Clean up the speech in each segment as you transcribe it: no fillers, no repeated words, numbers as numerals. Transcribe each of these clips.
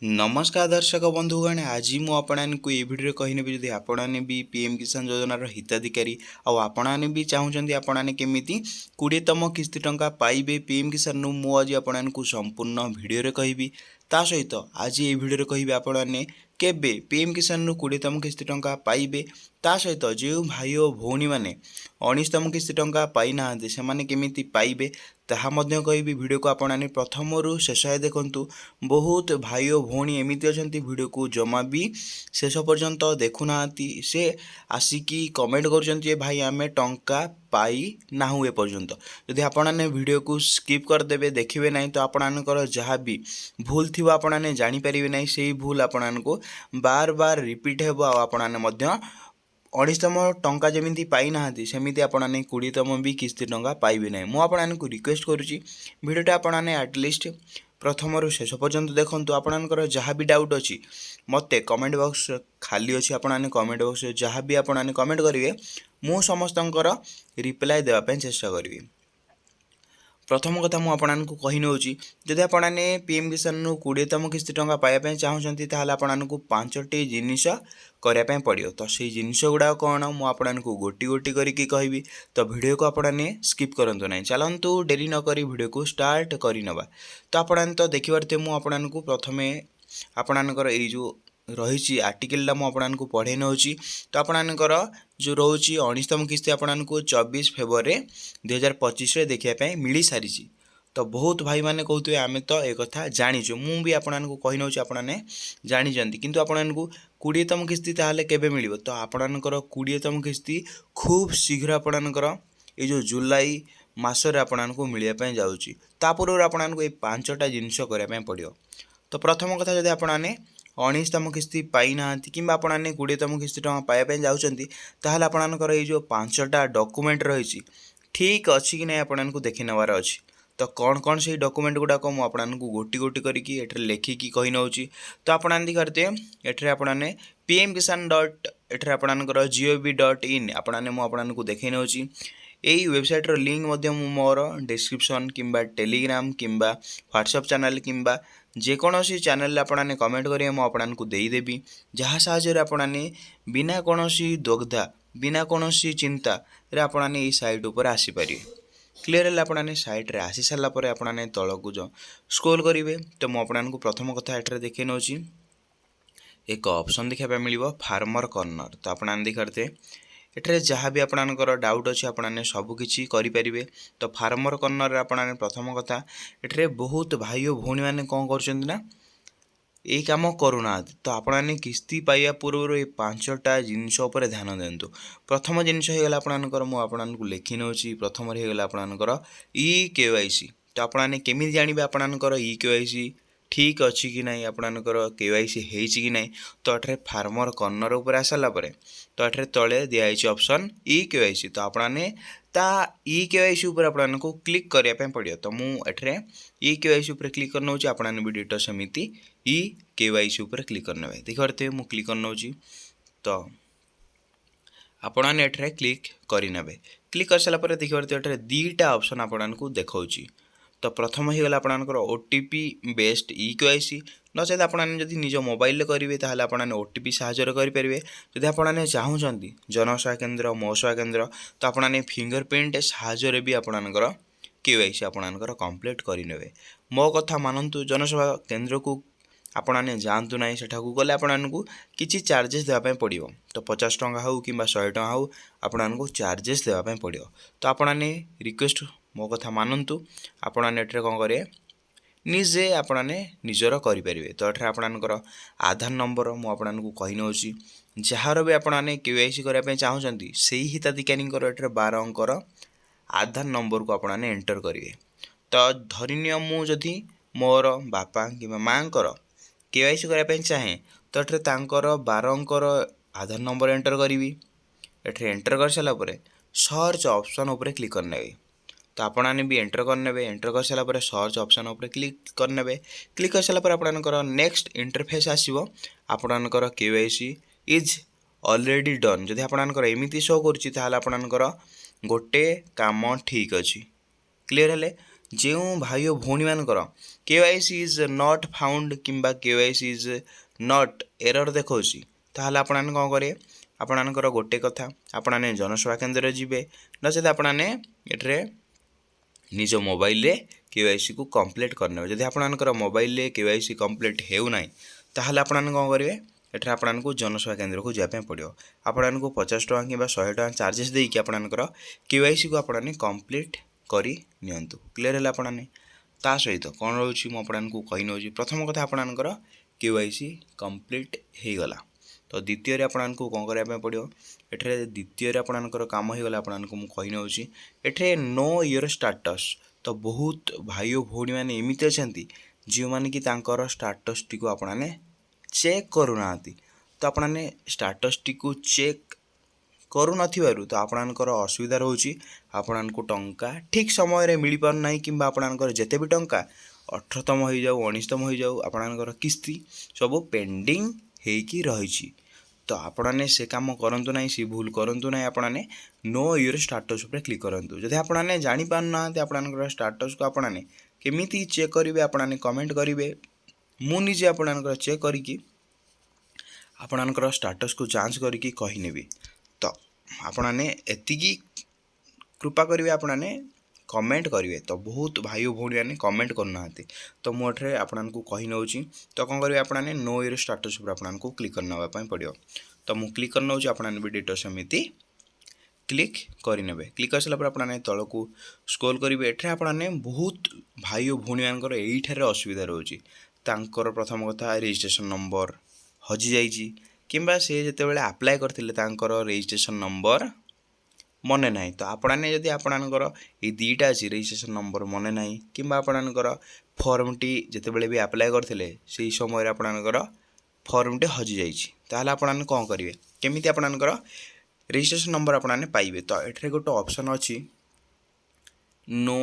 नमस्कार दर्शक बंधुगण आज मु आपको ये भिडियो कहने भी आपने भी पीएम किसान योजनार हिताधिकारी आपने भी चाहते आपने केमी 20तम किस्ती टंका पाइबे पीएम किसान मु आज आपको संपूर्ण भिडियो कहबी ता सहित आज ये भिडियो कहबी आपने केबे पीएम किसान 20तम किस्ती टंका पाइबे ता सहित जो भाई और भौणी मैंने 19तम किस्ती टंका पाई ना से केमी पाइबे ताहा मध्य कहबी भिडियो को आपने प्रथम रु शेष देखु बहुत भाई और भौणी एमती अच्छा भिडियो को जमा भी शेष पर्यंत देखुना से आसिकी कमेंट कर भाई आम टंका पाई नाहु एपर्यंत जदि आपने भिडियो को स्किप करदे देखिए ना तो आपणकर जहाँ भी भूल थी आपने जानीपारे ना से भूल आपको बार बार रिपीट हो आपने 19तम टंका जमी पाई ना सेमती आपने 20तम भी किस्ती टंका पाइबे ना मुझे रिक्वेस्ट करुँची भिडियोटा आपने एटलिस्ट प्रथम रु शेष पर्यंत देखूँ आपणकर जहाँ भी डाउट अच्छी मत कमेंट बॉक्स खाली अच्छी आपने कमेंट बॉक्स जहाँ भी आपने कमेंट करेंगे मु समस्त रिप्लाई देवाई चेष्टा करी। प्रथम कथा मुझे कही नौची जदि आपने पीएम किसान 20तम किस्ती टंका पाइबा चाहते आपको 5टी जिनिस करने पड़ो तो से जिनस गुड़ा कौन मुझे गोटी गोटी करके कहबी तो भिडियो को आपने स्किप करंतु नहीं चलतु डेरी नक भिडियो को स्टार्ट करनवा तो आपने तो देखिए मुझे प्रथम आपणकर जो रही आर्टिकलटा मुझे पढ़े नौची तो आपणकर जो रोचे 19तम किस्ती आपको 24 फेब्रुआरी 2025 देखापी मिल सारी तो बहुत भाई मैंने कहते आम तो एक जाचु मुझे आपको कही नौची आपने जानी किंतु आपको 20तम किस्ती ताहले केबे मिलिबो तो आपणकर 20तम किस्ती खूब शीघ्र आपणकर ये जो जुलाई मासरे आपको मिलवाई जाऊँगी तापूर्व आपको ये 5टा जिनस करने पड़ो तो प्रथम कथा जब आपने 19तम किस्ती पाई ना कि आपने 20तम किस्ती टंका पाइबा जाऊँगी ताहले आपणकर ये जो 5टा डॉक्यूमेंट रही ठीक अच्छी कि नहीं आपको देखी नवार अच्छी तो कौन कौन से डॉक्यूमेंट गुड़ाक मुझे गोटी गोटी करके लिखिकी कही नौची तो आपने करते एठे आपने pmkisan.gov.in आपको देखे नौची यही वेबसाइटर लिंक मोर डिस्क्रिप्शन किंबा टेलीग्राम किंबा व्हाट्सएप चैनल किंबा जेकोसी चैनल आपने कमेंट करेंगे मुझे देदेवी जहाँ साहाय्य आपने बिना कौन दुग्धा बिना कौन चिंता आपने ये साइट उपर आसीपारे क्लीयर है आपने साइट रे आसी सारापर आपने तलक जो स्क्रोल करेंगे तो मुझे प्रथम कथा एठार देखे नौची एक ऑप्शन देखा मिल फार्मर कॉर्नर तो आपने देखते एठारे जहाँ भी आपणकर डाउट अच्छे आपने सबकि करें तो फार्मर कॉर्नर आपने प्रथम कथा एठारे बहुत भाई और भौणी मैंने कौन कर यही कम करूना तो आपने किस्ती पाइबा पूर्व ये 5टा जिनस ध्यान दिंतु प्रथम जिनस होगा आपणकर मुझे लिखी नौची प्रथम होगा आपणकर eKYC तो आपने केमी जानवे आपणकर eKYC ठीक अच्छी कि नहीं आपणकर KYC कि नहीं तो ये फार्मर कॉर्नर उपर आसाला तो ये तले दिखाई ऑप्शन eKYC तो आपने ता eKYC उपर आपको क्लिक करने पड़ो तो मुझे eKYC उपर क्लिक करना आपने भी डेटा सेमती eKYC उपर क्लिक करने देखते मुझे क्लिक करना तो आपने एठारे क्लिक करेंगे क्लिक कर सारापर देखिए ये 2टा ऑप्शन आपको देखा तो प्रथम होगा आपणकर OTP बेस्ड eKYC नचेत आपने जब निज मोबाइल करेंगे ताहले आपने OTP साहाय्य करेंगे जब आपने चाहूँगी जनसेवा केन्द्र मो सेवा केन्द्र तो आपने फिंगरप्रिंट साहाय्य भी आपणकर KYC आपणकर कंप्लीट करेंगे मो कथा मानतु जनसेवा केन्द्र को आपने जातु ना सेठाकू गले आपको किसी चार्जेस देवाई पड़ो तो 50 टंका हो कि 100 टंका हो आपको चार्जेस देवाई पड़ो तो आपने रिक्वेस्ट मो कथा मानतु आपने कौन करेंगे निजे आपने निजर करेंगे तो ये आपणकर आधार नंबर मुझे कही नौची जार भी आपने KYC करने चाहूँगी से ही हिताधिकारी 12 अंकर आधार नंबर को आपने एंटर करेंगे तो धरिनिय मुझे मोर बापा कि माँ KYC करने चाहे तो ये 12 अंकर आधार नंबर एंटर करी ये एंटर कर सारापर सर्च ऑप्शन उपर क्लिक करने तो आपने भी एंटर कर सारापर सर्च ऑप्शन उपर क्लिक कर सारापर आपणकर नेक्स्ट इंटरफेस आसो आपणकर KYC इज ऑलरेडी डन जदि आपणकर एमती शो करुँच आपणकर गोटे काम ठीक अच्छी क्लीयर है ଯେଉଁ ଭାଇ ଓ ଭଉଣୀମାନଙ୍କର KYC ଇଜ୍ ନଟ୍ ଫାଉଣ୍ଡ କିମ୍ବା KYC ଇଜ୍ ନଟ୍ ଏରର୍ ଦେଖାଉଛି ତାହେଲେ ଆପଣମାନେ କ'ଣ କରିବେ ଆପଣମାନଙ୍କର ଗୋଟେ କଥା ଆପଣମାନେ ଜନସେବା କେନ୍ଦ୍ରରେ ଯିବେ ନଚେତ୍ ଆପଣମାନେ ଏଠାରେ ନିଜ ମୋବାଇଲରେ KYC କୁ କମ୍ପ୍ଲିଟ୍ କରିନେବେ ଯଦି ଆପଣମାନଙ୍କର ମୋବାଇଲରେ KYC କମ୍ପ୍ଲିଟ୍ ହେଉନାହିଁ ତାହେଲେ ଆପଣମାନେ କ'ଣ କରିବେ ଏଠାରେ ଆପଣମାନଙ୍କୁ ଜନସେବା କେନ୍ଦ୍ରକୁ ଯିବା ପାଇଁ ପଡ଼ିବ ଆପଣମାନଙ୍କୁ 50 ଟଙ୍କା କିମ୍ବା 100 ଟଙ୍କା ଚାର୍ଜେସ୍ ଦେଇକି ଆପଣମାନଙ୍କର KYC କୁ ଆପଣମାନେ କମ୍ପ୍ଲିଟ୍ କରି ନିଅନ୍ତୁ କ୍ଲିୟର ହେଲା ଆପଣମାନେ ତା ସହିତ କ'ଣ ରହୁଛି ମୁଁ ଆପଣମାନଙ୍କୁ କହି ନେଉଛି ପ୍ରଥମ କଥା ଆପଣମାନଙ୍କର KYC କମ୍ପ୍ଲିଟ୍ ହେଇଗଲା ତ ଦ୍ୱିତୀୟରେ ଆପଣମାନଙ୍କୁ କ'ଣ କରିବା ପାଇଁ ପଡ଼ିବ ଏଠାରେ ଦ୍ୱିତୀୟରେ ଆପଣମାନଙ୍କର କାମ ହେଇଗଲା ଆପଣମାନଙ୍କୁ ମୁଁ କହି ନେଉଛି ଏଠାରେ नो योर स्टाटस ତ ବହୁତ ଭାଇ ଓ ଭଉଣୀମାନେ ଏମିତି ଅଛନ୍ତି ଯେଉଁମାନେ କି ତାଙ୍କର ଷ୍ଟାଟସ୍ଟିକୁ ଆପଣମାନେ ଚେକ୍ କରୁନାହାନ୍ତି ତ ଆପଣମାନେ ଷ୍ଟାଟସ୍ଟିକୁ ଚେକ୍ କରୁନଥିବାରୁ ତ ଆପଣଙ୍କର ଅସୁବିଧା ରହୁଛି ଆପଣଙ୍କୁ ଟଙ୍କା ଠିକ୍ ସମୟରେ ମିଳିପାରୁନାହିଁ କିମ୍ବା ଆପଣଙ୍କର ଯେତେ ବି ଟଙ୍କା 18ତମ ହୋଇଯାଉ 19ତମ ହୋଇଯାଉ ଆପଣଙ୍କର କିସ୍ତି ସବୁ ପେଣ୍ଡିଂ ହେଇକି ରହିଛି ତ ଆପଣମାନେ ସେ କାମ କରନ୍ତୁ ନାହିଁ ସେ ଭୁଲ କରନ୍ତୁ ନାହିଁ ଆପଣମାନେ नो योर स्टाटस ଉପରେ କ୍ଲିକ୍ କରନ୍ତୁ ଯଦି ଆପଣମାନେ ଜାଣିପାରୁନାହାନ୍ତି ଆପଣଙ୍କର ଷ୍ଟାଟସ୍କୁ ଆପଣମାନେ କେମିତି ଚେକ୍ କରିବେ ଆପଣମାନେ କମେଣ୍ଟ କରିବେ ମୁଁ ନିଜେ ଆପଣଙ୍କର ଚେକ୍ କରିକି ଆପଣଙ୍କର ଷ୍ଟାଟସ୍କୁ ଯାଞ୍ଚ କରିକି କହିନେବି ତ ଆପଣମାନେ ଏତିକି कृपा करेंगे आपने कमेंट करेंगे तो बहुत भाई और भौणी मैंने कमेंट करना तो मुझे आपको कही नौ तो कौन करेंगे आपने नो योर स्टाटस पर आपको क्लिक करने पड़ो तो मुझे क्लिक करना आपने भी डेट सेमती क्लिक करेंगे क्लिक कर सारा आपने तल को स्क्रॉल करेंगे एठे आपने बहुत भाई और भौणी मानकर यहीठार असुविधा रोचे प्रथम कथा रजिस्ट्रेशन नंबर हजि जाइए किंबा से जिते अप्लाई करते रजिस्ट्रेशन नंबर मन ना तो आपने जदि आपणकर ये दुईटा अच्छी रजिस्ट्रेशन नंबर मन ना कि आपणकर फर्मटी जितेबाला भी अप्लाई करते से समय आपणकर फर्मटी हजि जाइए आपने कौन करेंगे केमी आपणकर रजिस्ट्रेशन नंबर आपने पाइबे तो ये गोटे ऑप्शन अच्छी नो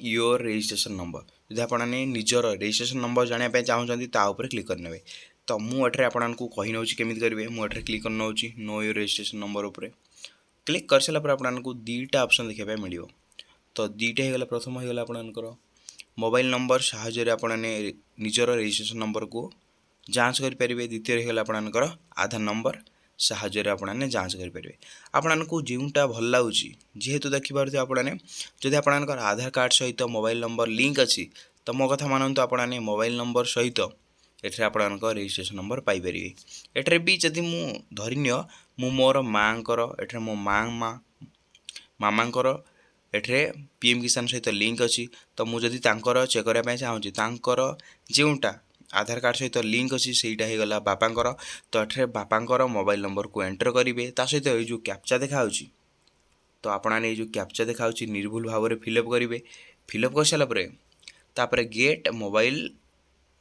योर रजिस्ट्रेशन नंबर जब आपने निजर रजिस्ट्रेशन नंबर जानापी चाहूँगी ताऊपर क्लिक करने तो मुझे आपको कही नौ केमी करेंगे मुझे क्लिक करना नो योर रजिस्ट्रेशन नंबर उपर क्लिक कर सारा आपको दुईटा ऑप्शन देखा मिल तो दुईटा होगा प्रथम होगा आपंकर मोबाइल नंबर साहाय्य आपने निजर रजिस्ट्रेशन नंबर को जांच करेंगे द्वितीय होगा आपंकर आधार नंबर साहाय्य आपने जांच करेंगे आपको जोटा भल लगुच जेहेतु देखिपे आपने जदि आपंकर आधार कार्ड सहित मोबाइल नंबर लिंक अच्छी तो मो कथा मानतु आपने मोबाइल नंबर सहित एठरे आपणकर रजिस्ट्रेशन नंबर पाइपर एठरे भी जदि मु धरिनिय मु मोर माँकर एठरे मो मामांकर एठरे पीएम किसान सहित लिंक अच्छी तो मुझे चेक करने चाहूँगी जोटा आधार कार्ड सहित लिंक अच्छी सहीटा होगा बापांकर तो एठरे बापांकर मोबाइल नंबर को एंटर करेंगे सहित ये जो कैप्चा देखा तो आपने ये जो कैप्चा देखा निर्भुल भाव में फिलअप करेंगे फिलअप कर सारापर गेट मोबाइल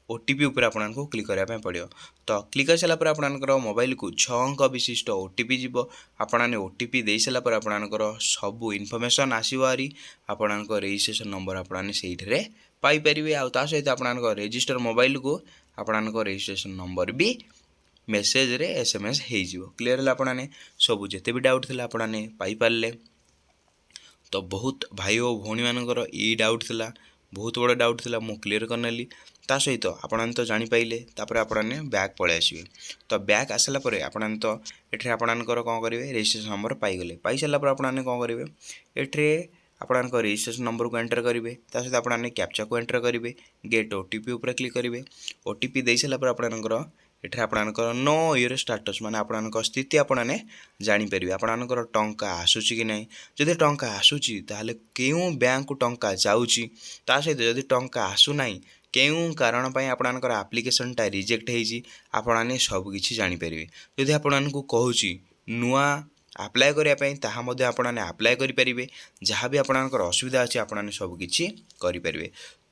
ओटीपी उपर आपको क्लिक करने पड़ो तो क्लिक कर सारापर आपंकर मोबाइल को 6 अंक विशिष्ट ओटीपी जीव आपने ओटीपी दे सारापर आपंकर सबू इनफर्मेशन आसवारी आपंकर रजिस्ट्रेशन नंबर आपने से पाइपर आ सहित आपंकर रजिस्टर मोबाइल को आपंकर रजिस्ट्रेशन नंबर भी मेसेज रे SMS हो क्लीयर है आपने सबू जिते भी डाउट थी आपने पाइपारे तो बहुत भाई और भौणी मानकर ये डाउट थी बहुत बड़ा डाउट थी मु क्लीयर करनेली ता सहित आपने तो जापारे तापर आपने बैक पलि आसवे तो बैक आसला आपने तो ये आपंकर कौन करेंगे रजिस्ट्रेशन नंबर पाईगले पाई सारापर आपने कौन करेंगे ये आपंकर रजिस्ट्रेशन नंबर को एंटर करेंगे सहित आपने कैप्चा को एंटर करेंगे गेट ओटीपी उपर क्लिक करेंगे ओटीपी दे सारापर आपंकर ये आपंकर नो योर स्टाटस माने आपंकर स्थिति आपने जापर आपंकर टंका आसूची कि नहीं जदि टंका आसूची ताहले केउं बैंक को टंका जाऊँगी ता सहित जदि टंका आसूना केउं कारण आपंकर आप्लिकेशनटा रिजेक्ट होती आपने सबकि जापर जदि आपको कहूँ नुआ अप्लाई करने आपने अप्लाई करेंगे जहाँ भी आपंकर असुविधा अच्छी आपने सबकि करेंगे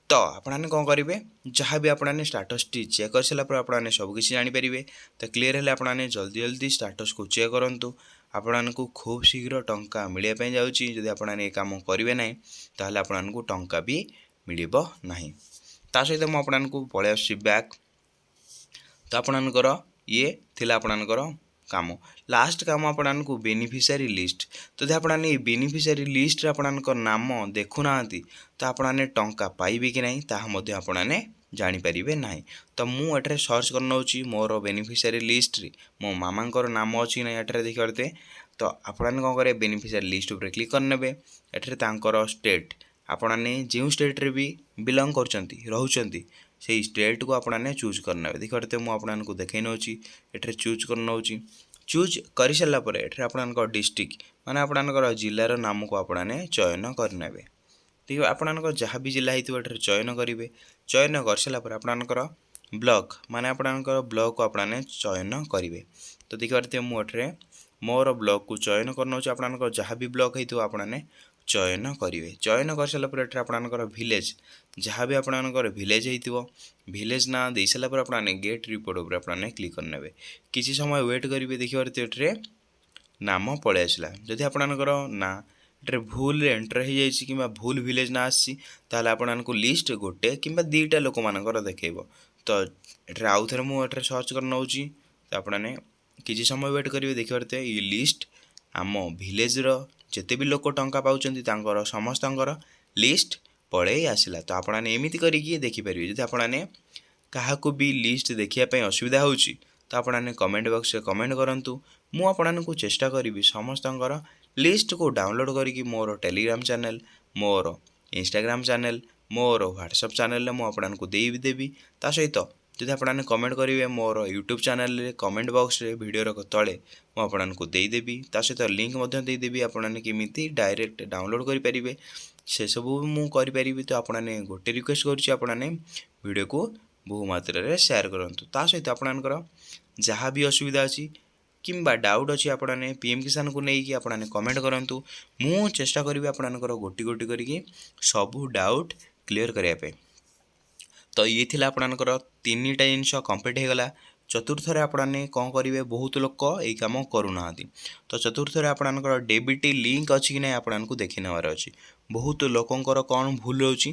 तो आपने कौन करेंगे जहाँ भी आपने स्टाटस टी चेक कर सारापर आपने सबकि जापर तो क्लीयर है आपने जल्दी जल्दी स्टाटस को चेक करूँ आपको खूब शीघ्र टंका मिलवाई जाऊँगी जदि आपने ये कम करेंगे ना ताहले आपको टंका भी मिलना ता सहित मुझे पलि बैक तो आपंकर ये थिला आपंकर काम लास्ट काम आपको बेनिफिशियरी लिस्ट तो यदि आपने बेनिफिशियरी लिस्ट आपणकर नाम देखुना तो आपने टंका पाइबे कि नहीं ताहा मध्य आपने जानीपारे ना। तो मुझे सर्च कर नौची मोर बेनिफिशियरी लिस्ट रे मो मामा नाम अच्छी ना एठारे देखी पारे तो आपने कौन करेंगे बेनिफिशियरी लिस्ट उपर क्लिक करने एठारे स्टेट आपने जो स्टेट रे भी बिलंग कर से स्टेट को आपने चूज करने देखी पारे मुझे देखई नौची एठारे चूज कर नौची चूज कर सारापर एठारे आपन डिस्ट्रिक्ट माने आपन जिलार नाम को आपने चयन करने ठीक है। आपन जहाँ भी जिला होती है चयन करेंगे चयन कर सारापर आपनकर ब्लॉक माने आपनकर ब्लॉक को आपने चयन करेंगे तो देखी पारे मुझे मोर ब्लॉक को चयन करना आपनकर जहाँ भी ब्लॉक होती आपने चयन करेंगे चयन कर सारापर एठारे आपनकर विलेज जहाँ भी आपनकर विलेज होती विलेज ना दे सारापर आपने गेट रिपोर्ट उपर आपने क्लिक करने किसी समय वेट करेंगे देखी पारे एठारे नाम पलि आसला जदि आपनकर ना एठारे भूल एंटर हो जाए कि भूल विलेज ना आसी ताले आपको लिस्ट गोटे कि दुईटा लोक मानकर देखेब तो एठारे आउ थे मुझे सर्च कर नौची तो आपने किसी समय वेट करेंगे देखी पारे ये लिस्ट आम विलेज जिते भी लोक टंका पाँच समस्त लिस्ट पलि आसला तो आपने एमती करके देखिपारे जदि आपने क्या भी लिस्ट देखापी असुविधा हो तो आपने कमेंट बॉक्स में कमेंट करूँ मुझे चेष्टा करी समस्त लिस्ट को डाउनलोड करके मोर टेलीग्राम चैनल मोर इंस्टाग्राम चैनल मोर व्हाट्सएप चैनल मुझे देवी ता सहित जब आपने कमेंट करेंगे मोर यूट्यूब चैनल कमेंट बॉक्स रे वीडियो तले मुझे देदेवी ता सहित लिंक देदेवी आपने केमी डायरेक्ट डाउनलोड करेंगे से सबू मुझे तो आपने गोटे रिक्वेस्ट करें वीडियो को बहु मात्रा शेयर करूँ ता सहित आपनकर जहाँ भी असुविधा अच्छी किंबा डाउट अच्छी आपने पीएम किसान को लेकिन आपने कमेंट करूँ मु चेष्टा करी आपनकर गोटी गोटी करके सबू डाउट क्लीयर करने तो ये थी आपनकर 3टा जिनस कंप्लीट होगला चतुर्थ आपने कौन करेंगे बहुत लोक ये कम करूना तो चतुर्थ आपनकर डेबिट लिंक अच्छी कि ना आपको देखी नेबार अच्छी बहुत लोकंर कौन भूल रोची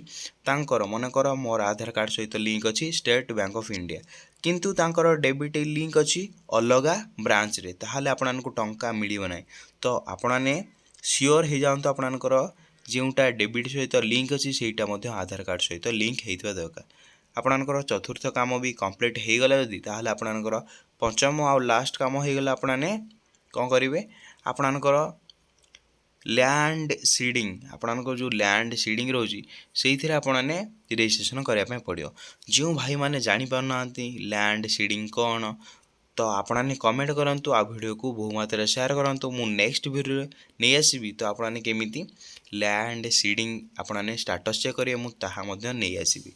मनकर मोर आधार कार्ड सहित लिंक अच्छी स्टेट बैंक ऑफ इंडिया किंतु तांकर डेबिट लिंक अच्छी अलग ब्रांच रे ताहले आपको टंका मिलिबो ना तो आपने सियोर हो जातु आपनकर जोटा डेबिट सहित लिंक अच्छी सेटा आधार कार्ड सहित लिंक होता दरकार आपनकर चतुर्थ काम भी कंप्लीट हो गला जदि ताहले आपनकर पंचम आउ लास्ट काम हो गला आपने कौन करेंगे आपनकर लैंड सीडिंग आपनकर जो लैंड सीडिंग रोची से आपने रजिस्ट्रेशन करने पड़ो जो भाई मैंने जापारना लैंड सीडिंग कौन तो आपने कमेंट करूँ आ वीडियो को बहु मात्रा शेयर करूँ मु नेक्स्ट वीडियो नहीं आसबि तो आपने केमी लैंड सीडिंग आपने स्टाटस चेक करेंगे मुझे नहीं आसबि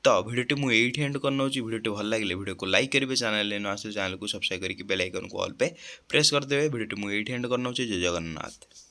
तो वीडियो मुझे एंड करना वीडियो भल लगे वीडियो को लाइक करेंगे चैनल न आस चैनल को सब्सक्राइब करके बेल आइकन को ऑल पे प्रेस करदे वीडियो मुझे एंड करना जय जगन्नाथ।